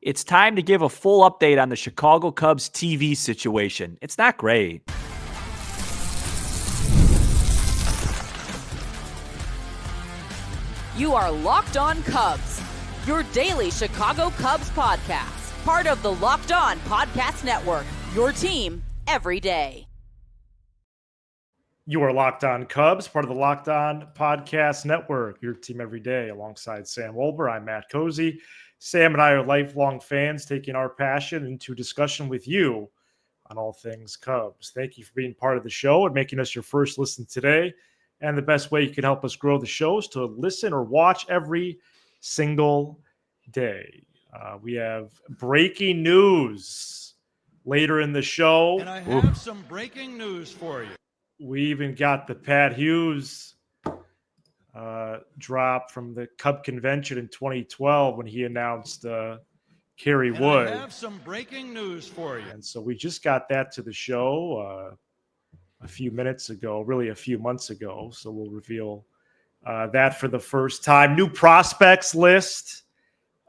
It's time to give a full update on the Chicago Cubs TV situation. It's not great. You are Locked On Cubs, your daily Chicago Cubs podcast, part of the Locked On Podcast Network, your team every day. You are Locked On Cubs, part of the Locked On Podcast Network, your team every day. Alongside Sam Wolber, I'm Matt Cozy. Sam and I are lifelong fans taking our passion into discussion with you on all things Cubs. Thank you for being part of the show and making us your first listen today. And the best way you can help us grow the show is to listen or watch every single day. We have breaking news later in the show. And I have some breaking news for you. We even got the Pat Hughes drop from the Cub convention in 2012 when he announced Kerry Wood. I have some breaking news for you. And so we just got that to the show a few minutes ago, really a few months ago. So we'll reveal that for the first time. New prospects list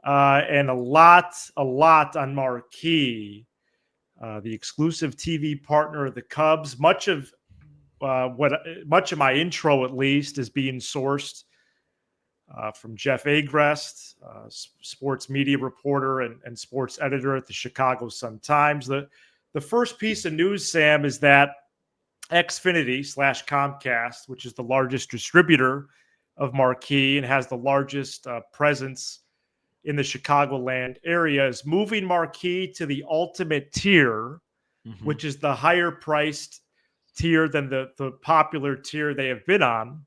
and a lot on Marquee, the exclusive TV partner of the Cubs. Much of my intro, at least, is being sourced from Jeff Agrest, sports media reporter and sports editor at the Chicago Sun-Times. The first piece of news, Sam, is that Xfinity / Comcast, which is the largest distributor of Marquee and has the largest presence in the Chicagoland area, is moving Marquee to the ultimate tier, which is the higher priced tier than the popular tier they have been on.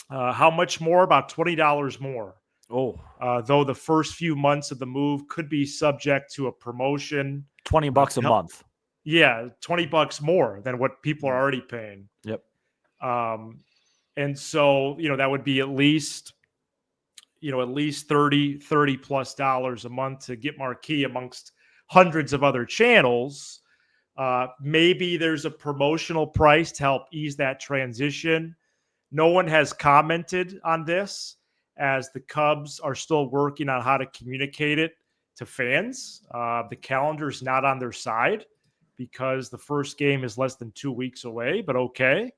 How much more? About $20 more. Though the first few months of the move could be subject to a promotion. $20 a month. Yeah, $20 more than what people are already paying. Yep. And so, that would be at least 30 plus dollars a month to get Marquee amongst hundreds of other channels. Maybe there's a promotional price to help ease that transition. No one has commented on this, as the Cubs are still working on how to communicate it to fans. The calendar is not on their side because the first game is less than 2 weeks away, but okay.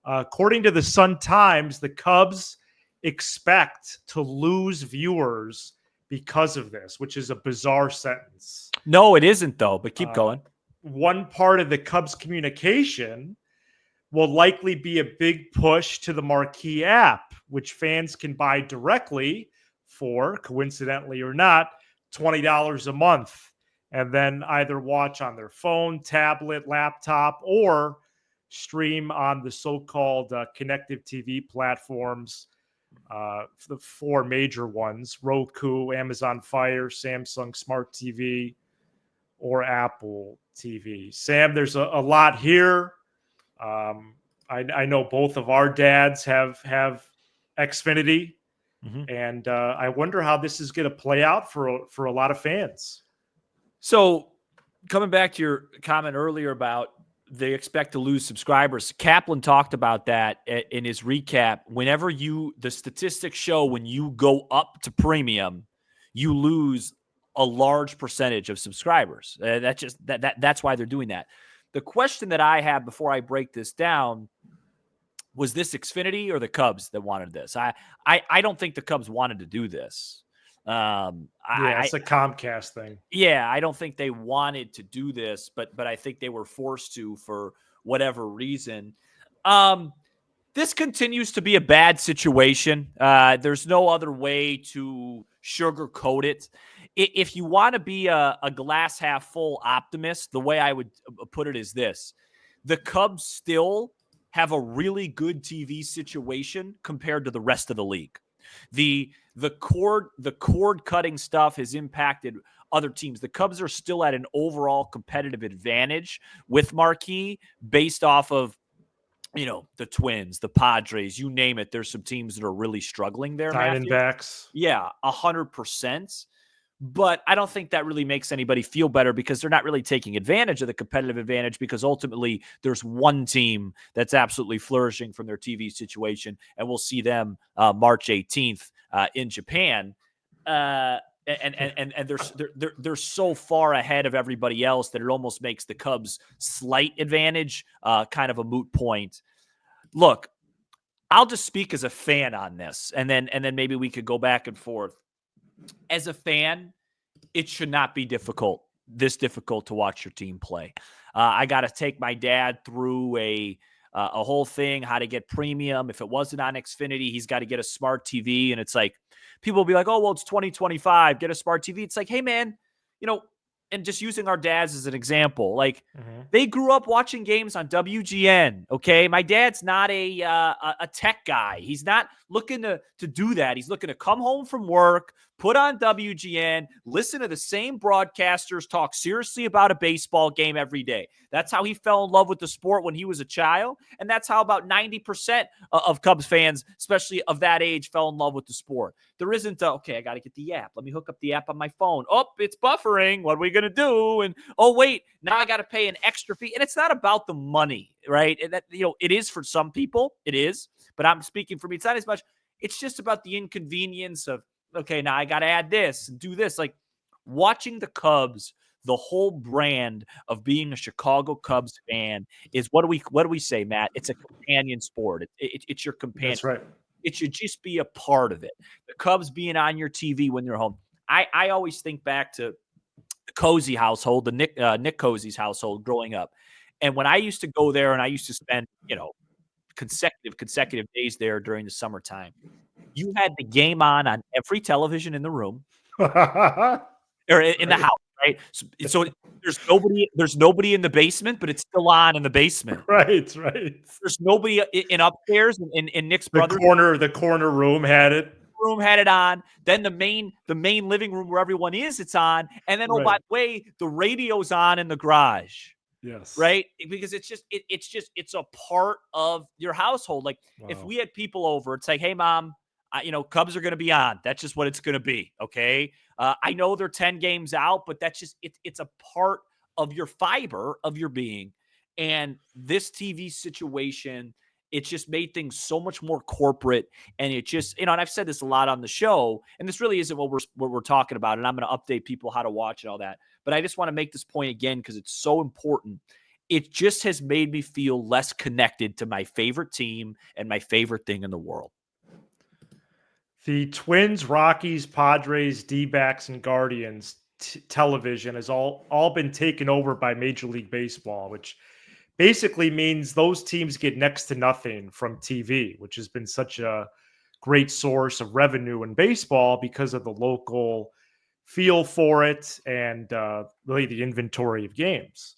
According to the Sun-Times, the Cubs expect to lose viewers because of this, which is a bizarre sentence. No, it isn't, though, but keep going. One part of the Cubs communication will likely be a big push to the Marquee app, which fans can buy directly for, coincidentally or not, $20 a month, and then either watch on their phone, tablet, laptop, or stream on the so-called connective TV platforms, the four major ones: Roku, Amazon Fire, Samsung Smart TV, or Apple TV. Sam, there's a lot here. I know both of our dads have Xfinity, and I wonder how this is going to play out for a lot of fans. So coming back to your comment earlier about they expect to lose subscribers, Kaplan talked about that in his recap. Whenever the statistics show when you go up to premium, you lose a large percentage of subscribers. That's why they're doing that. The question that I have before I break this down, was this Xfinity or the Cubs that wanted this? I don't think the Cubs wanted to do this. It's a Comcast thing. Yeah, I don't think they wanted to do this, but I think they were forced to for whatever reason. This continues to be a bad situation. There's no other way to sugarcoat it. If you want to be a glass half full optimist, the way I would put it is this: the Cubs still have a really good TV situation compared to the rest of the league. The cord cutting stuff has impacted other teams. The Cubs are still at an overall competitive advantage with Marquee based off of, the Twins, the Padres, you name it. There's some teams that are really struggling there. Diamondbacks. Yeah, 100%. But I don't think that really makes anybody feel better because they're not really taking advantage of the competitive advantage, because ultimately there's one team that's absolutely flourishing from their TV situation, and we'll see them March 18th in Japan. and they're so far ahead of everybody else that it almost makes the Cubs' slight advantage kind of a moot point. Look, I'll just speak as a fan on this, and then maybe we could go back and forth. As a fan, it should not be this difficult to watch your team play. I got to take my dad through a whole thing, how to get premium. If it wasn't on Xfinity, he's got to get a smart TV. And it's like, people will be like, oh, well, it's 2025, get a smart TV. It's like, hey, man, and just using our dads as an example, like they grew up watching games on WGN. Okay. My dad's not a tech guy. He's not looking to do that. He's looking to come home from work, put on WGN, listen to the same broadcasters talk seriously about a baseball game every day. That's how he fell in love with the sport when he was a child. And that's how about 90% of Cubs fans, especially of that age, fell in love with the sport. There isn't okay, I got to get the app. Let me hook up the app on my phone. Oh, it's buffering. What are we going to do? And oh, wait, now I got to pay an extra fee. And it's not about the money, right? And that, it is for some people. It is. But I'm speaking for me. It's not as much. It's just about the inconvenience of, okay, now I got to add this and do this. Like watching the Cubs, the whole brand of being a Chicago Cubs fan is what do we say, Matt? It's a companion sport. It's your companion. That's right. It should just be a part of it. The Cubs being on your TV when you're home. I always think back to the Cozy household, the Nick Cozy's household growing up. And when I used to go there and I used to spend, consecutive days there during the summertime, you had the game on every television in the room or in the house, right? So there's nobody in the basement, but it's still on in the basement. Right. There's nobody in upstairs in Nick's brother. The corner room had it. Room had it on. Then the main living room where everyone is, it's on. And then by the way, the radio's on in the garage. Yes. Right? Because it's a part of your household. Like if we had people over, it's like, hey, Mom, Cubs are going to be on. That's just what it's going to be. Okay. I know they're 10 games out, but that's just, it's a part of your fiber of your being. And this TV situation, it just made things so much more corporate. And it just, and I've said this a lot on the show, and this really isn't what we're talking about. And I'm going to update people how to watch and all that. But I just want to make this point again, because it's so important. It just has made me feel less connected to my favorite team and my favorite thing in the world. The Twins, Rockies, Padres, D-backs, and Guardians television has all been taken over by Major League Baseball, which basically means those teams get next to nothing from TV, which has been such a great source of revenue in baseball because of the local feel for it and really the inventory of games.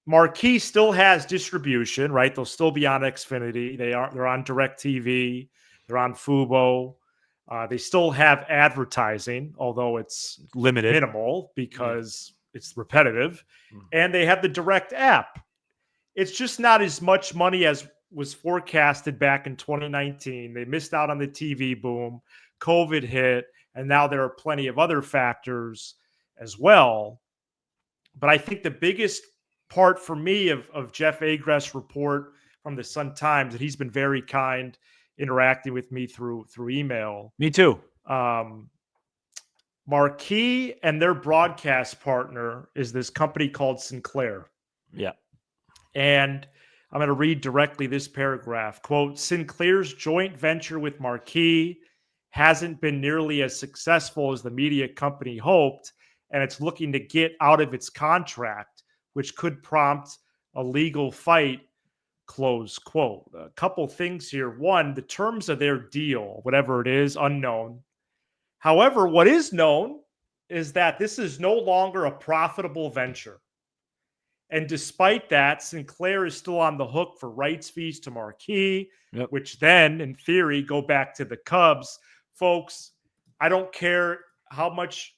Marquee still has distribution, right? They'll still be on Xfinity. They're on DirecTV. They're on Fubo. They still have advertising, although it's minimal because it's repetitive. And they have the Direct app. It's just not as much money as was forecasted back in 2019. They missed out on the TV boom. COVID hit. And now there are plenty of other factors as well. But I think the biggest part for me of Jeff Agrest's report from the Sun-Times, that he's been very kind interacting with me through email. Me too. Marquee and their broadcast partner is this company called Sinclair. Yeah. And I'm going to read directly this paragraph. Quote, Sinclair's joint venture with Marquee hasn't been nearly as successful as the media company hoped, and it's looking to get out of its contract, which could prompt a legal fight, close quote. A couple things here. One, the terms of their deal, whatever it is, unknown. However, what is known is that this is no longer a profitable venture. And despite that, Sinclair is still on the hook for rights fees to Marquee, which then, in theory, go back to the Cubs. Folks, I don't care how much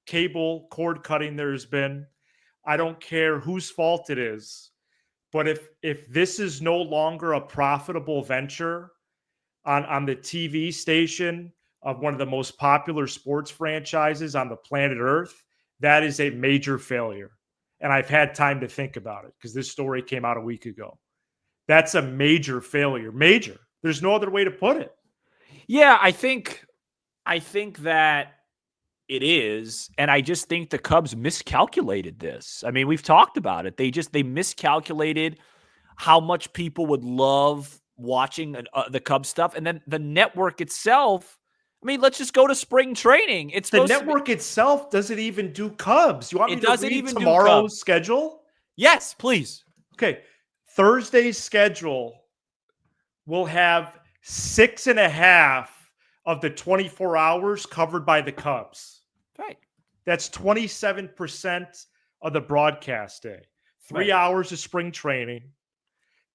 cable cord cutting there's been. I don't care whose fault it is. But if this is no longer a profitable venture on the TV station of one of the most popular sports franchises on the planet Earth, that is a major failure. And I've had time to think about it because this story came out a week ago. That's a major failure. Major. There's no other way to put it. Yeah, I think I think that it is, and I just think the Cubs miscalculated this. I mean, we've talked about it. They miscalculated how much people would love watching the Cubs stuff, and then the network itself. I mean, let's just go to spring training. It's The supposed network itself doesn't even do Cubs. You want me It to doesn't read even do tomorrow's Cubs. schedule? Yes, please. Okay. Thursday's schedule will have 6.5 of the 24 hours covered by the Cubs. Right. That's 27% of the broadcast day. 3 hours of spring training,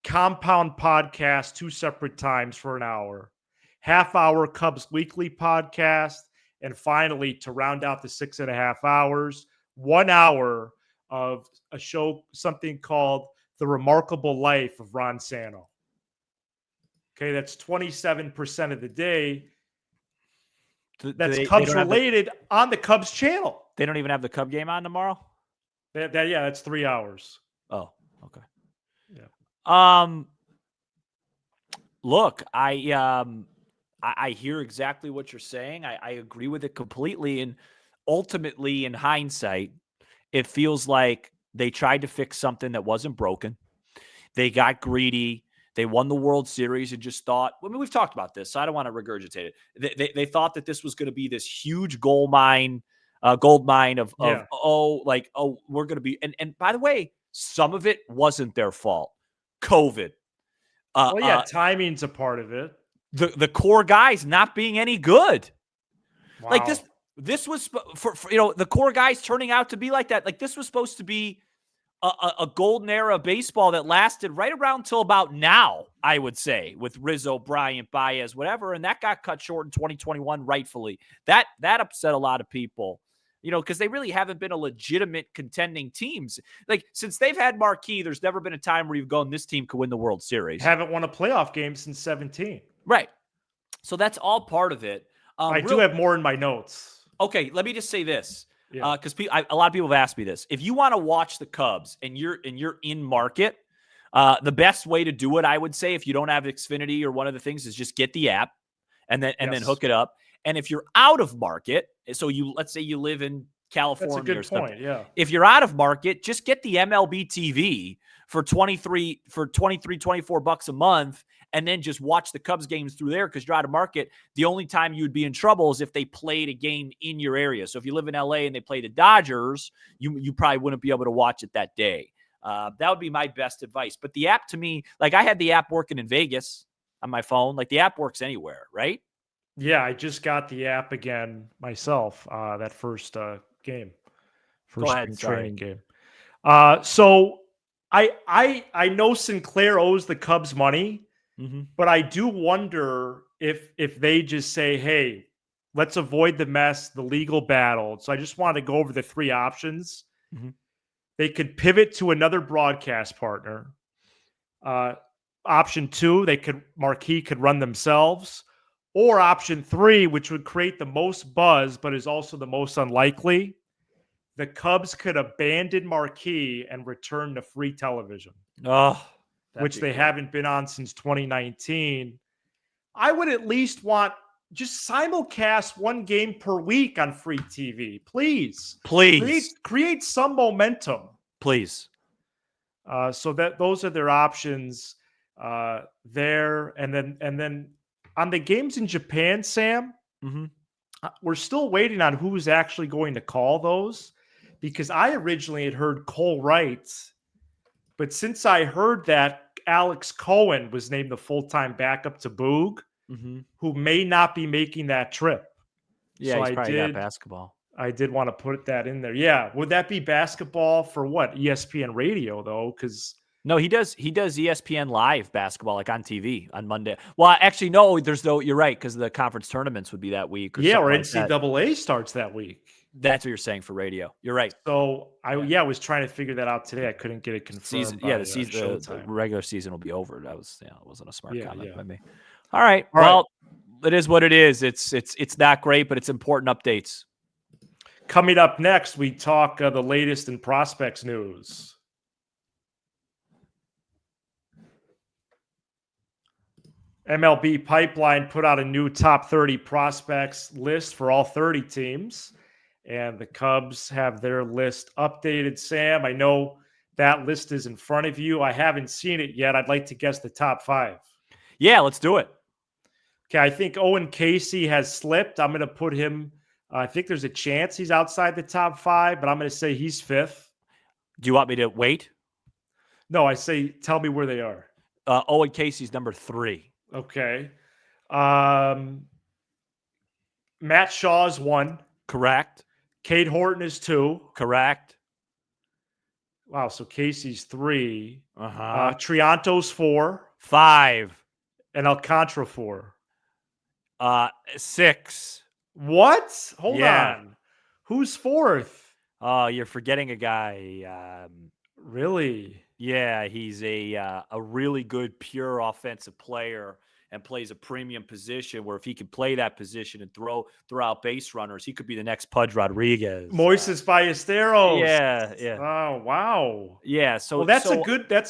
compound podcast 2 separate times for an hour, half-hour Cubs weekly podcast, and finally, to round out the 6.5 hours, 1 hour of a show, something called The Remarkable Life of Ron Santo. Okay, that's 27% of the day. That's Cubs related on the Cubs channel. They don't even have the Cub game on tomorrow? That's 3 hours. Oh, okay. Yeah. Look, I hear exactly what you're saying. I agree with it completely. And ultimately, in hindsight, it feels like they tried to fix something that wasn't broken. They got greedy. They won the World Series and just thought, I mean, we've talked about this, so I don't want to regurgitate it. They thought that this was going to be this huge gold mine of we're going to be. And by the way, some of it wasn't their fault. COVID. Timing's a part of it. The core guys not being any good. Wow. Like this was for the core guys turning out to be like that. Like this was supposed to be a golden era of baseball that lasted right around till about now, I would say, with Rizzo, Bryant, Baez, whatever. And that got cut short in 2021, rightfully. That upset a lot of people, because they really haven't been a legitimate contending teams. Like since they've had Marquee, there's never been a time where you've gone, this team could win the World Series. Haven't won a playoff game since 2017. Right. So that's all part of it. I do have more in my notes. Okay, let me just say this. Yeah. Because a lot of people have asked me this. If you want to watch the Cubs and you're in market, the best way to do it, I would say, if you don't have Xfinity or one of the things, is just get the app and then hook it up. And if you're out of market, so let's say you live in California. That's a good or something. point. Yeah. If you're out of market, just get the MLB TV for $24 a month, and then just watch the Cubs games through there because you're out of market. The only time you'd be in trouble is if they played a game in your area. So if you live in LA and they play the Dodgers, you probably wouldn't be able to watch it that day. That would be my best advice. But the app, to me, like I had the app working in Vegas on my phone. Like the app works anywhere, right? Yeah, I just got the app again myself. That first game, training game. So I know Sinclair owes the Cubs money. Mm-hmm. But I do wonder if they just say, hey, let's avoid the mess, the legal battle. So I just want to go over the 3 options. Mm-hmm. They could pivot to another broadcast partner. Option 2, Marquee could run themselves. Or option 3, which would create the most buzz, but is also the most unlikely, the Cubs could abandon Marquee and return to free television. Oh, which they haven't been on since 2019. I would at least want just simulcast 1 game per week on free TV. Please. Create some momentum. Please. So those are their options there. And then on the games in Japan, Sam, mm-hmm. We're still waiting on who's actually going to call those, because I originally had heard Cole Wright. But since I heard that, Alex Cohen was named the full-time backup to Boog, mm-hmm. who may not be making that trip. Yeah, so he's probably got basketball. I did want to put that in there. Yeah. Would that be basketball for what? ESPN radio, though? Because no, he does ESPN live basketball, like on TV on Monday. Well, actually, no, you're right, because the conference tournaments would be that week. Or NCAA starts that week. That's what you're saying for radio. You're right. So I was trying to figure that out today. I couldn't get it confirmed. The regular season will be over. That was it wasn't a smart comment by me. All right. It is what it is. It's not great, but it's important updates. Coming up next, we talk the latest in prospects news. MLB Pipeline put out a new top 30 prospects list for all 30 teams, and the Cubs have their list updated. Sam, I know that list is in front of you. I haven't seen it yet. I'd like to guess the top 5. Yeah, let's do it. Okay, I think Owen Casey has slipped. I'm going to put him, I think there's a chance he's outside the top 5, but I'm going to say he's 5th. Do you want me to wait? No, I say tell me where they are. Owen Casey's number 3. Okay. Matt Shaw's 1. Correct. Cade Horton is 2. Correct. Wow, so Casey's 3. Uh-huh. Trianto's 4. 5. And Alcantara 4. 6. What? Hold Yeah. on. Who's 4th? Oh, you're forgetting a guy. Really? Yeah, he's a really good pure offensive player and plays a premium position where if he could play that position and throw out base runners, he could be the next Pudge Rodriguez. Moises Ballesteros. Yeah. Oh, wow. Yeah, so Well, that's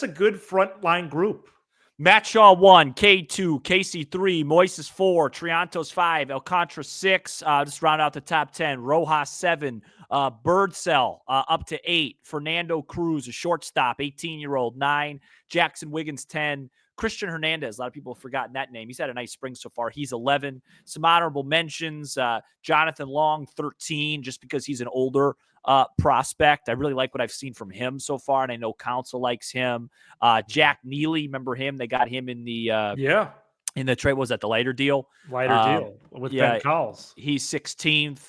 a good frontline group. Matt Shaw 1, K2, Casey 3, Moises 4, Triantos 5, Alcantara 6. Just round out the top 10. Rojas 7, Birdsell up to 8. Fernando Cruz, a shortstop, 18-year-old 9. Jackson Wiggins 10. Christian Hernandez, a lot of people have forgotten that name. He's had a nice spring so far. He's 11. Some honorable mentions. Jonathan Long 13, just because he's an older prospect. I really like what I've seen from him so far, and I know Council likes him. Jack Neely, remember him? They got him in the in the trade. What was that, the lighter deal? Deal with Ben Cowles. He's 16th.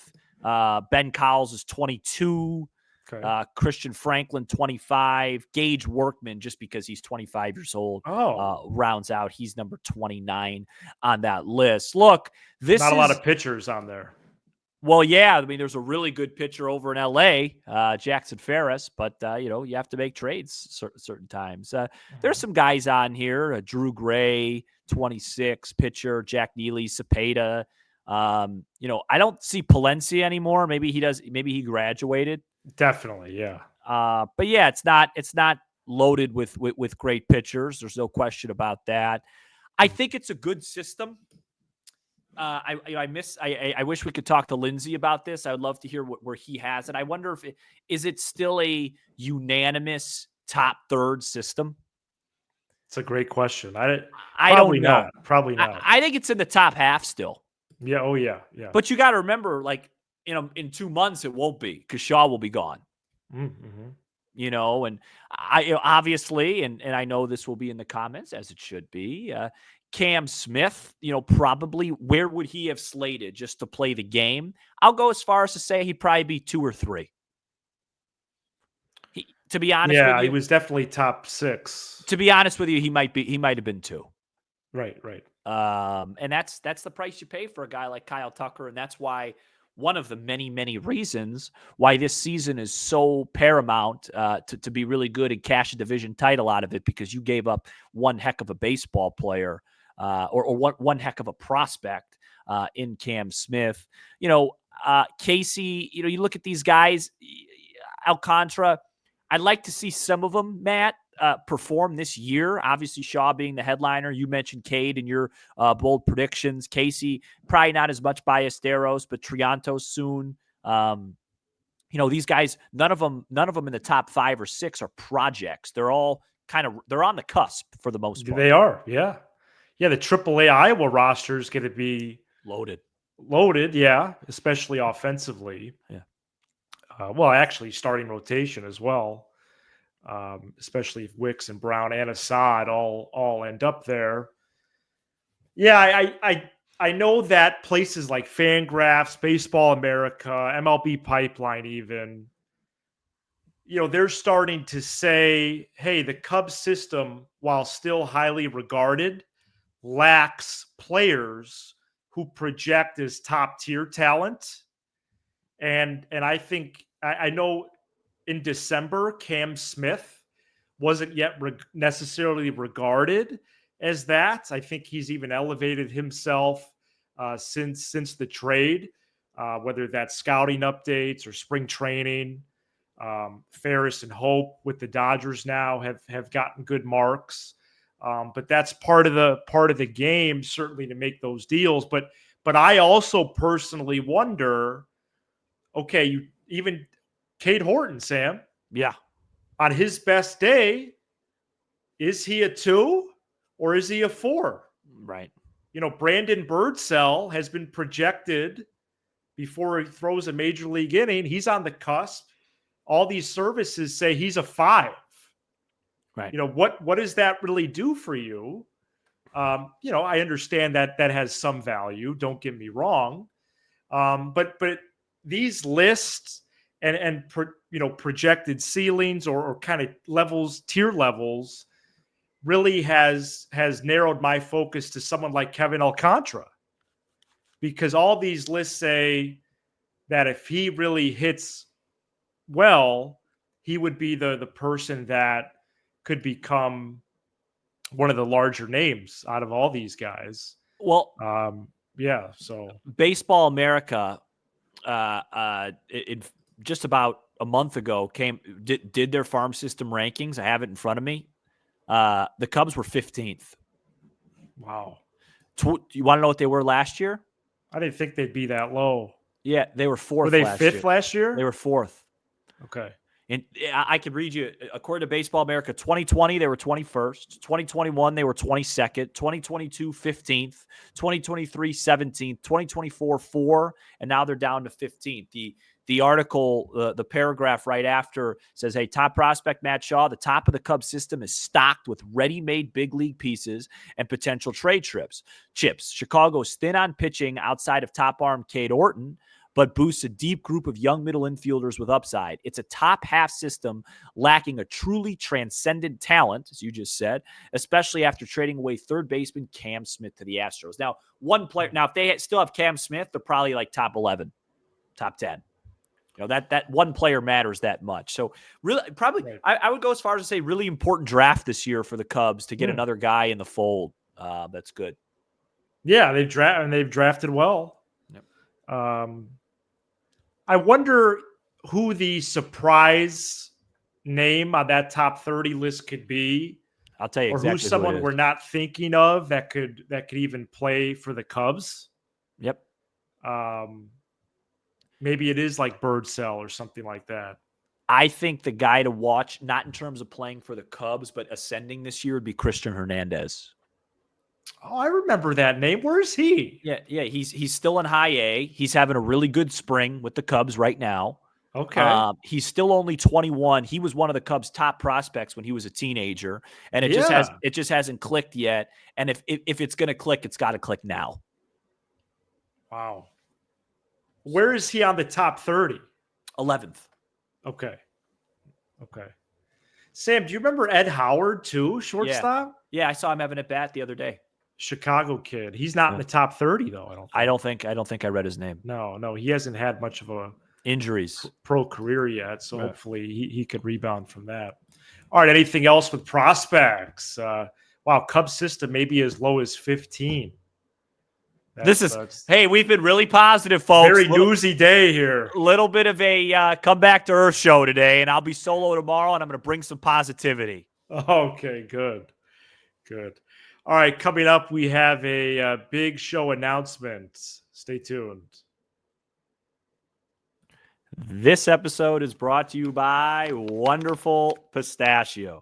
Ben Cowles is 22. Okay. Christian Franklin, 25. Gage Workman, just because he's 25 years old, rounds out. He's number 29 on that list. Look, this not a lot of pitchers on there. Well, yeah, I mean, there's a really good pitcher over in L.A., Jackson Ferris, but, you have to make trades certain times. There's some guys on here, Drew Gray, 26, pitcher, Jack Neely, Cepeda. I don't see Palencia anymore. Maybe he does. Maybe he graduated. Definitely, yeah. But yeah, it's not loaded with great pitchers. There's no question about that. I think it's a good system. I wish we could talk to Lindsay about this. I would love to hear where he has it. I wonder if is it still a unanimous top third system? It's a great question. I don't know. Probably not. I think it's in the top half still. Yeah. Oh yeah. Yeah. But you got to remember, like, in 2 months it won't be because Shaw will be gone. Mm-hmm. And I obviously, and I know this will be in the comments as it should be. Cam Smith, probably where would he have slated just to play the game? I'll go as far as to say he'd probably be 2 or 3. To be honest with you, he was definitely top 6. To be honest with you, he might have been 2. Right. And that's the price you pay for a guy like Kyle Tucker, and that's why one of the many, many reasons why this season is so paramount to be really good and cash a division title out of it, because you gave up one heck of a baseball player or one heck of a prospect in Cam Smith. Casey, you look at these guys, Alcantara, I'd like to see some of them, Matt, perform this year. Obviously, Shaw being the headliner. You mentioned Cade in your bold predictions. Casey, probably not as much Ballesteros, but Triantos soon. These guys, none of them in the top 5 or 6 are projects. They're all they're on the cusp for the most part. They are, yeah. Yeah, the AAA Iowa roster is going to be loaded, yeah, especially offensively. Yeah. Actually, starting rotation as well, especially if Wicks and Brown and Assad all end up there. Yeah, I know that places like Fangraphs, Baseball America, MLB Pipeline even, they're starting to say, hey, the Cubs system, while still highly regarded, lacks players who project as top-tier talent. And I think I know in December, Cam Smith wasn't yet necessarily regarded as that. I think he's even elevated himself since the trade, whether that's scouting updates or spring training. Ferris and Hope with the Dodgers now have gotten good marks. But that's part of the game, certainly, to make those deals. But I also personally wonder, okay, even Cade Horton, Sam, Yeah. on his best day, is he a 2 or is he a 4? Right. Brandon Birdsell has been projected before he throws a major league inning. He's on the cusp. All these services say he's a 5. Right. What does that really do for you? I understand that has some value. Don't get me wrong. But these lists and projected ceilings or kind of levels, tier levels, really has narrowed my focus to someone like Kevin Alcantara, because all these lists say that if he really hits well, he would be the person that could become one of the larger names out of all these guys. Well, yeah. So Baseball America, it just about a month ago did their farm system rankings. I have it in front of me. The Cubs were 15th. Wow. You want to know what they were last year? I didn't think they'd be that low. Yeah, they were 4th. Were they last 5th year. last year? They were 4th. Okay. And I could read you, according to Baseball America, 2020, they were 21st. 2021, they were 22nd. 2022, 15th. 2023, 17th. 2024, 4. And now they're down to 15th. The article, the paragraph right after says, hey, top prospect Matt Shaw, the top of the Cubs system is stocked with ready-made big league pieces and potential trade chips. Chicago's thin on pitching outside of top arm Cade Horton, but boosts a deep group of young middle infielders with upside. It's a top half system lacking a truly transcendent talent, as you just said, especially after trading away third baseman Cam Smith to the Astros. Now, one player. Now, if they still have Cam Smith, they're probably like top 11, top 10. That one player matters that much. So really, probably, right. I would go as far as to say really important draft this year for the Cubs to get another guy in the fold. That's good. Yeah, they've drafted well. Yep. I wonder who the surprise name on that top 30 list could be. I'll tell you or exactly who's someone we're not thinking of that could even play for the Cubs. Yep. Maybe it is like Birdsell or something like that. I think the guy to watch, not in terms of playing for the Cubs, but ascending this year, would be Christian Hernandez. Oh, I remember that name. Where is he? Yeah. He's still in high A. He's having a really good spring with the Cubs right now. Okay. He's still only 21. He was one of the Cubs' top prospects when he was a teenager, and it just hasn't clicked yet. And if it's going to click, it's got to click now. Wow. Where is he on the top 30? 11th. Okay. Sam, do you remember Ed Howard too, shortstop? Yeah, I saw him having at bat the other day. Chicago kid. He's not in the top 30 though, I don't think. I don't think I read his name. No, he hasn't had much of a injuries pro career yet, so hopefully he could rebound from that. All right, anything else with prospects? Wow, Cubs system maybe as low as 15. Hey, we've been really positive, folks. Very newsy day here. Little bit of a come back to earth show today, and I'll be solo tomorrow, and I'm going to bring some positivity. Okay, good. All right, coming up, we have a big show announcement. Stay tuned. This episode is brought to you by Wonderful Pistachios.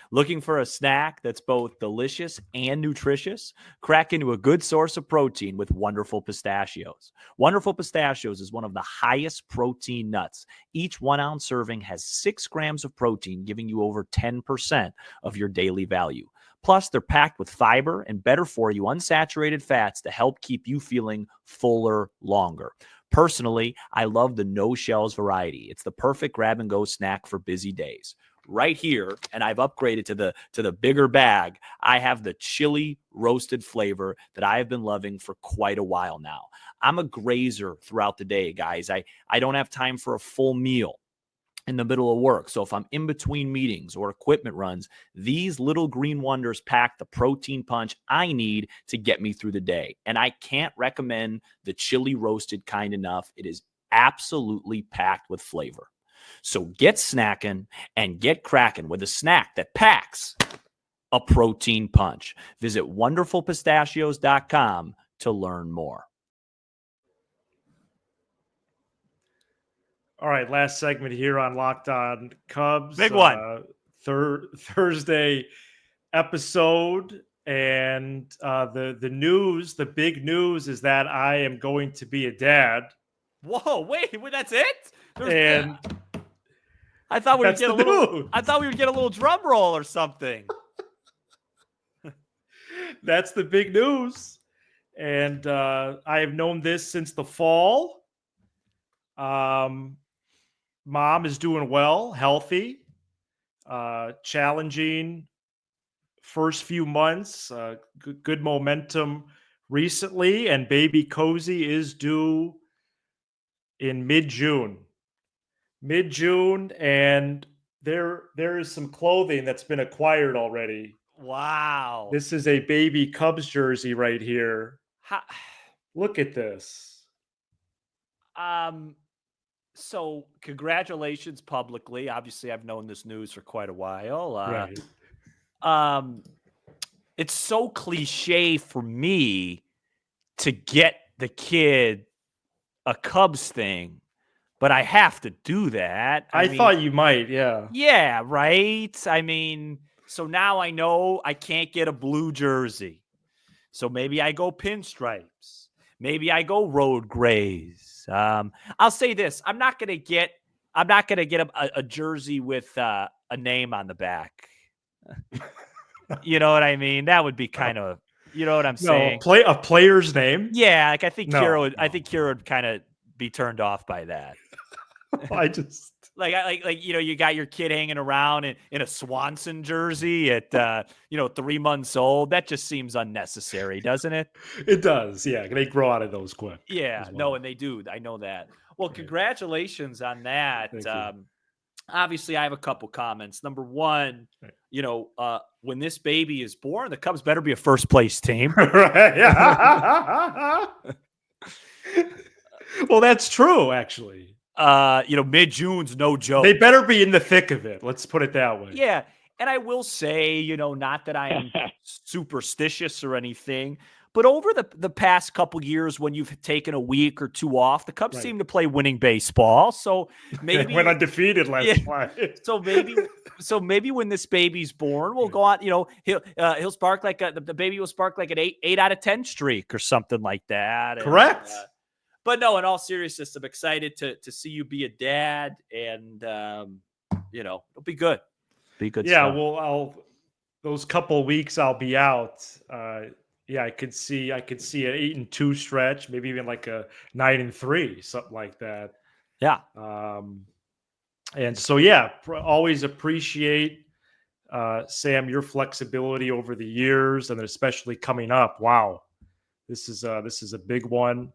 Looking for a snack that's both delicious and nutritious? Crack into a good source of protein with Wonderful Pistachios. Wonderful Pistachios is one of the highest protein nuts. Each 1 ounce serving has 6 grams of protein, giving you over 10% of your daily value. Plus, they're packed with fiber and better for you unsaturated fats to help keep you feeling fuller longer. Personally, I love the no shells variety. It's the perfect grab and go snack for busy days. Right here, and I've upgraded to the bigger bag, I have the chili roasted flavor that I have been loving for quite a while now. I'm a grazer throughout the day, guys. I don't have time for a full meal in the middle of work. So if I'm in between meetings or equipment runs, these little green wonders pack the protein punch I need to get me through the day. And I can't recommend the chili roasted kind enough. It is absolutely packed with flavor. So get snacking and get cracking with a snack that packs a protein punch. Visit wonderfulpistachios.com to learn more. All right, last segment here on Locked On Cubs. Big one. Thursday episode, and the news, the big news is that I am going to be a dad. Whoa, wait, that's it? And I thought we would that's get the a little. news. I thought we would get a little drum roll or something. That's the big news, and I have known this since the fall. Mom is doing well, healthy, challenging first few months, good momentum recently, and baby Cozy is due in mid-June, and there is some clothing that's been acquired already. Wow. This is a baby Cubs jersey right here. How, Look at this. So congratulations publicly. Obviously, I've known this news for quite a while. Right. It's so cliche for me to get the kid a Cubs thing, but I have to do that. I mean, thought you might, yeah. Yeah, right. I mean, so now I know I can't get a blue jersey. So maybe I go pinstripes. Maybe I go road grays. I'll say this: I'm not gonna get a jersey with a name on the back. You know what I mean? That would be kind of, you know what I'm saying? A player's name? Yeah, like I think Kira would kind of be turned off by that. I just like you got your kid hanging around in a Swanson jersey at 3 months old. That just seems unnecessary, doesn't it? It does. Yeah, they grow out of those quick. Yeah, well. No, and they do. I know that. Well, congratulations on that. Obviously, I have a couple comments. Number one, when this baby is born, the Cubs better be a first place team. Right. Well, that's true, actually. Mid-June's no joke. They better be in the thick of it. Let's put it that way. Yeah. And I will say, not that I am superstitious or anything, but over the past couple years, when you've taken a week or two off, the Cubs seem to play winning baseball. So maybe they went undefeated last night. So maybe when this baby's born, we'll go on. He'll spark like the baby will spark like an 8 out of 10 streak or something like that. Correct. But no, in all seriousness, I'm excited to see you be a dad, and it'll be good. Be good. Yeah, stuff. well, those couple weeks I'll be out. I could see an 8-2 stretch, maybe even like a 9-3, something like that. Yeah. And so always appreciate Sam, your flexibility over the years, and especially coming up. Wow, this is a big one.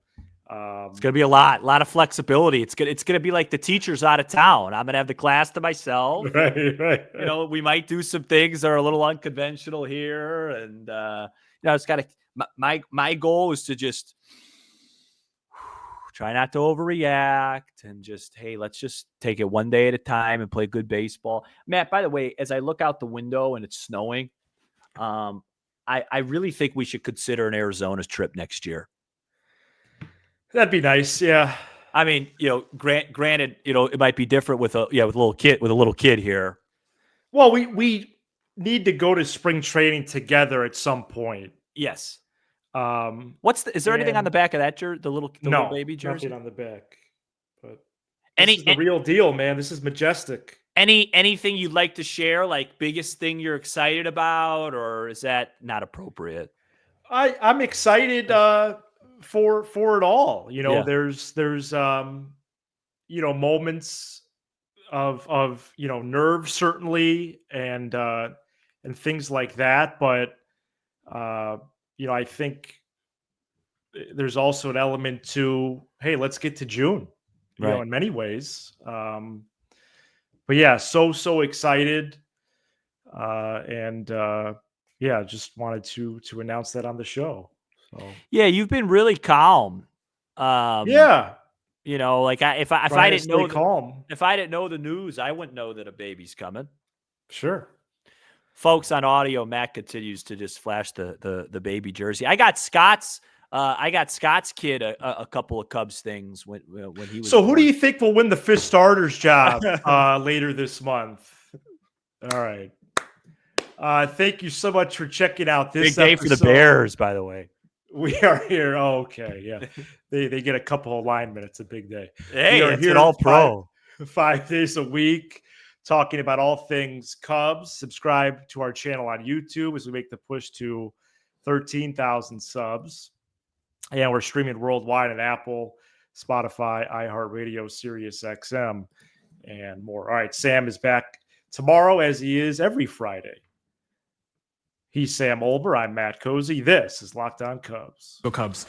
It's gonna be a lot of flexibility. It's gonna be like the teacher's out of town. I'm gonna have the class to myself. Right. We might do some things that are a little unconventional here, and it's gotta. My goal is to just try not to overreact and just, hey, let's just take it one day at a time and play good baseball. Matt, by the way, as I look out the window and it's snowing, I really think we should consider an Arizona trip next year. That'd be nice. Yeah. I mean, granted, it might be different with a little kid here. Well, we need to go to spring training together at some point. Yes. Is there anything on the back of that jersey? The little baby jersey? Nothing on the back. But this is the real deal, man. This is majestic. Anything you'd like to share? Like biggest thing you're excited about, or is that not appropriate? I'm excited for it all. There's moments of nerves certainly, and things like that, but I think there's also an element to, hey, let's get to June, in many ways. But yeah, so excited. Just wanted to announce that on the show. So. Yeah, you've been really calm. If I didn't know calm, if I didn't know the news, I wouldn't know that a baby's coming. Sure. Folks on audio, Matt continues to just flash the baby jersey. I got Scott's kid a couple of Cubs things when he was. So who born. do you think will win the fifth starter's job later this month? All right. Thank you so much for checking out this big day episode. for the Bears, by the way. We are here. Oh, okay, yeah, they get a couple of linemen. It's a big day. Hey, we are it's here an all-pro. 5 days a week, talking about all things Cubs. Subscribe to our channel on YouTube as we make the push to 13,000 subs, and we're streaming worldwide at Apple, Spotify, iHeartRadio, Sirius XM, and more. All right, Sam is back tomorrow as he is every Friday. He's Sam Olber. I'm Matt Cozy. This is Locked On Cubs. Go Cubs.